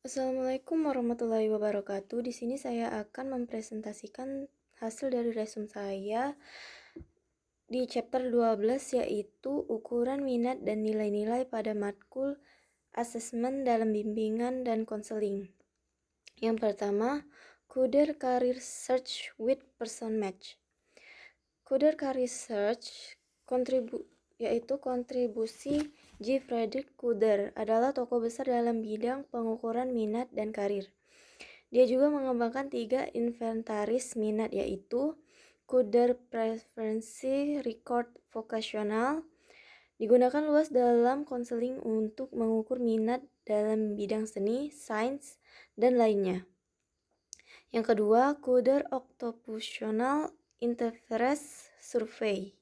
Assalamualaikum warahmatullahi wabarakatuh. Di sini saya akan mempresentasikan hasil dari resume saya di chapter 12, yaitu ukuran minat dan nilai-nilai pada matkul asesmen dalam bimbingan dan konseling. Yang pertama, Kuder Career Search with Person Match. Kuder Career Search yaitu kontribusi G. Frederick Kuder adalah tokoh besar dalam bidang pengukuran minat dan karir. Dia juga mengembangkan 3 inventaris minat, yaitu Kuder Preferensi Record Vocational, digunakan luas dalam konseling untuk mengukur minat dalam bidang seni, sains, dan lainnya. Yang kedua, Kuder Occupational Interest Survey,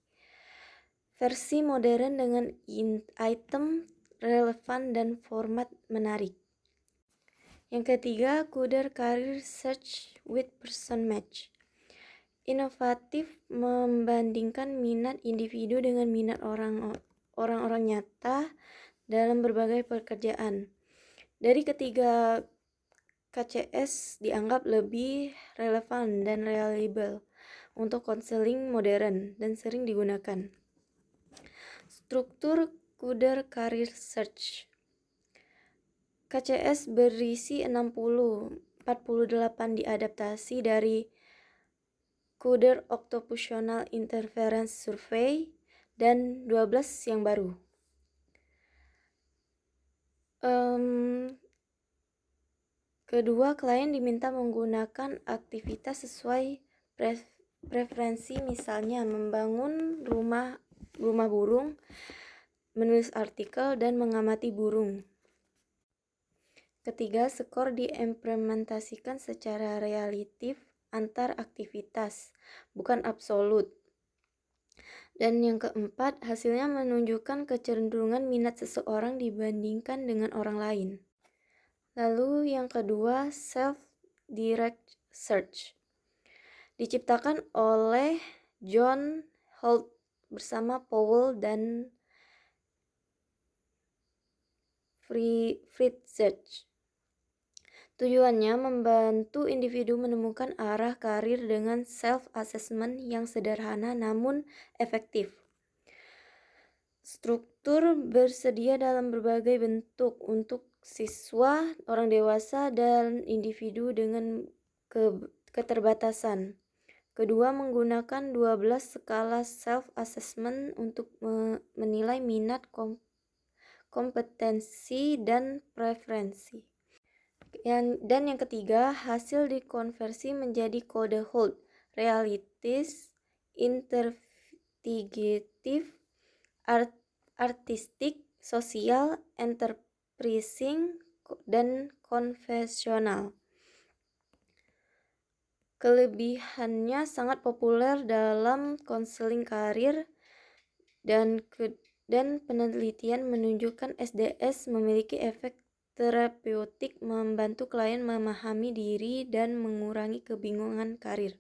versi modern dengan item relevan dan format menarik. Yang ketiga, Kuder Career Search with Person Match, inovatif membandingkan minat individu dengan minat orang-orang nyata dalam berbagai pekerjaan. Dari ketiga KCS dianggap lebih relevan dan reliable untuk konseling modern dan sering digunakan. Struktur Kuder Career Search. KCS berisi 48 diadaptasi dari Kuder Occupational Interference Survey dan 12 yang baru. Kedua, klien diminta menggunakan aktivitas sesuai preferensi, misalnya membangun rumah burung, menulis artikel, dan mengamati burung. Ketiga, skor diimplementasikan secara relatif antar aktivitas, bukan absolut. Dan yang keempat, hasilnya menunjukkan kecenderungan minat seseorang dibandingkan dengan orang lain. Lalu yang kedua, self-direct search. Diciptakan oleh John Holt bersama Powell dan Fritzsche. Tujuannya membantu individu menemukan arah karir dengan self-assessment yang sederhana namun efektif. Struktur bersedia dalam berbagai bentuk untuk siswa, orang dewasa, dan individu dengan keterbatasan. Kedua, menggunakan 12 skala self-assessment untuk menilai minat, kompetensi, dan preferensi. Dan yang ketiga, hasil dikonversi menjadi kode Holt, realistis, investigatif, artistik, sosial, enterprising, dan konvensional. Kelebihannya sangat populer dalam konseling karir dan penelitian menunjukkan SDS memiliki efek terapeutik, membantu klien memahami diri dan mengurangi kebingungan karir.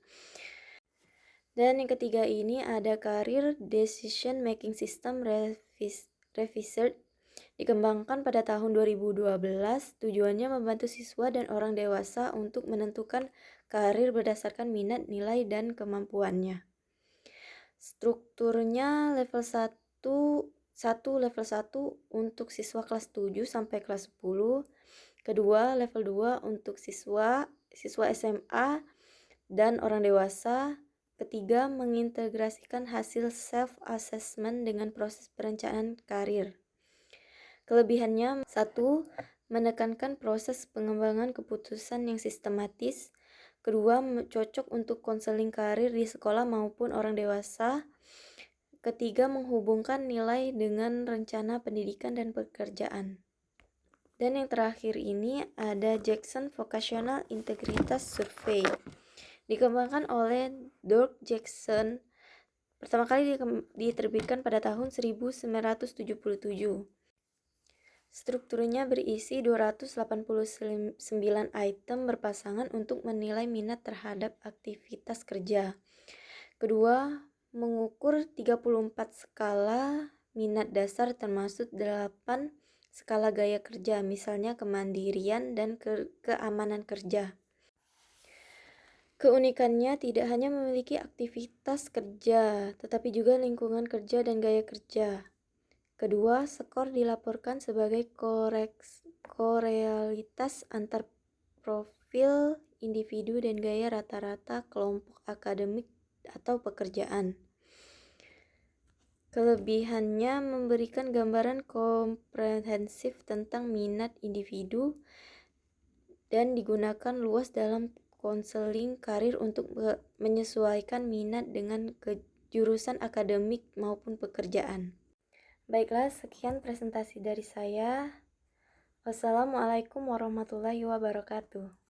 Dan yang ketiga ini ada Career Decision Making System Revised, dikembangkan pada tahun 2012. Tujuannya membantu siswa dan orang dewasa untuk menentukan karir berdasarkan minat, nilai, dan kemampuannya. Strukturnya level 1 level 1 untuk siswa kelas 7 sampai kelas 10. Kedua, level 2 untuk siswa SMA dan orang dewasa. Ketiga, mengintegrasikan hasil self-assessment dengan proses perencanaan karir. Kelebihannya, 1. Menekankan proses pengembangan keputusan yang sistematis. Kedua, cocok untuk konseling karir di sekolah maupun orang dewasa. Ketiga, menghubungkan nilai dengan rencana pendidikan dan pekerjaan. Dan yang terakhir ini ada Jackson Vocational Integritas Survey. Dikembangkan oleh Doug Jackson. Pertama kali diterbitkan pada tahun 1977. Strukturnya berisi 289 item berpasangan untuk menilai minat terhadap aktivitas kerja. Kedua, mengukur 34 skala minat dasar termasuk 8 skala gaya kerja, misalnya kemandirian dan keamanan kerja. Keunikannya tidak hanya memiliki aktivitas kerja, tetapi juga lingkungan kerja dan gaya kerja. Kedua, skor dilaporkan sebagai korealitas antar profil individu dan gaya rata-rata kelompok akademik atau pekerjaan. Kelebihannya memberikan gambaran komprehensif tentang minat individu dan digunakan luas dalam konseling karir untuk menyesuaikan minat dengan jurusan akademik maupun pekerjaan. Baiklah, sekian presentasi dari saya. Wassalamualaikum warahmatullahi wabarakatuh.